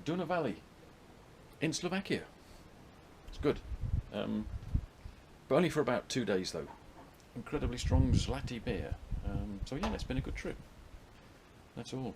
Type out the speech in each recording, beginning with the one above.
Donovaly in Slovakia. It's good, but only for about 2 days though. Incredibly strong Zlatý beer. So yeah, it's been a good trip. That's all.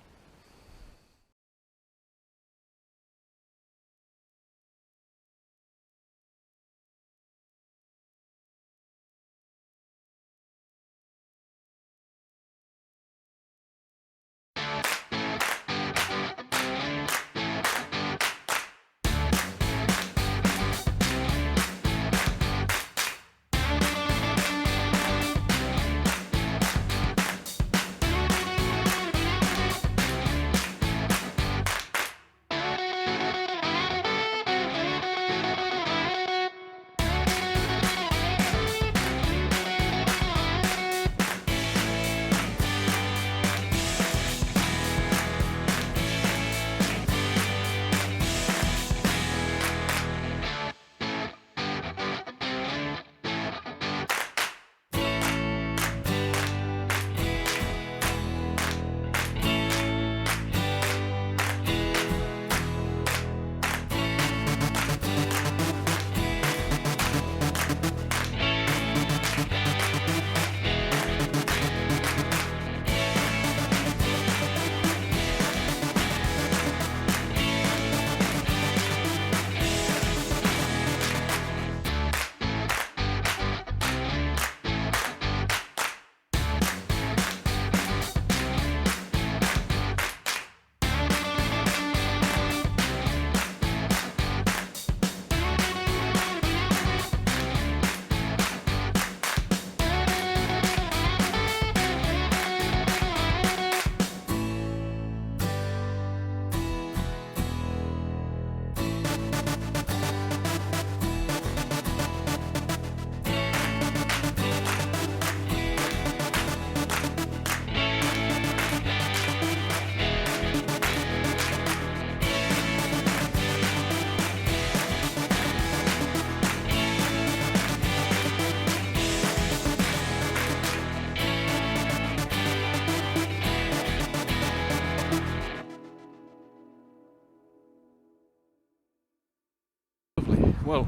Well,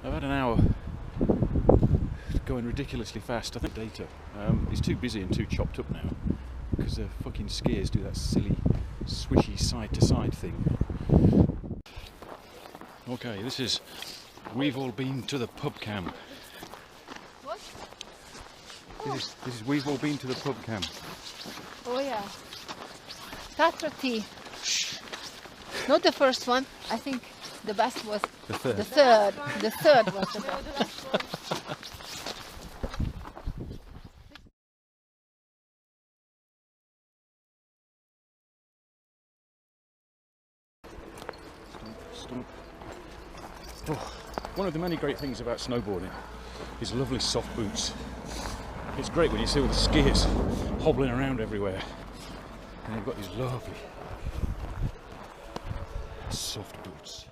I've had an hour going ridiculously fast. I think data is too busy and too chopped up now because the fucking skiers do that silly swishy side to side thing. Okay, we've all been to the pub camp. What? This is we've all been to the pub camp. Oh yeah. Tatra tea. Not the first one. I think the best was The third. the third. The third was the best. Stump. Oh, one of the many great things about snowboarding is lovely soft boots. It's great when you see all the skiers hobbling around everywhere and they've got these lovely soft boots.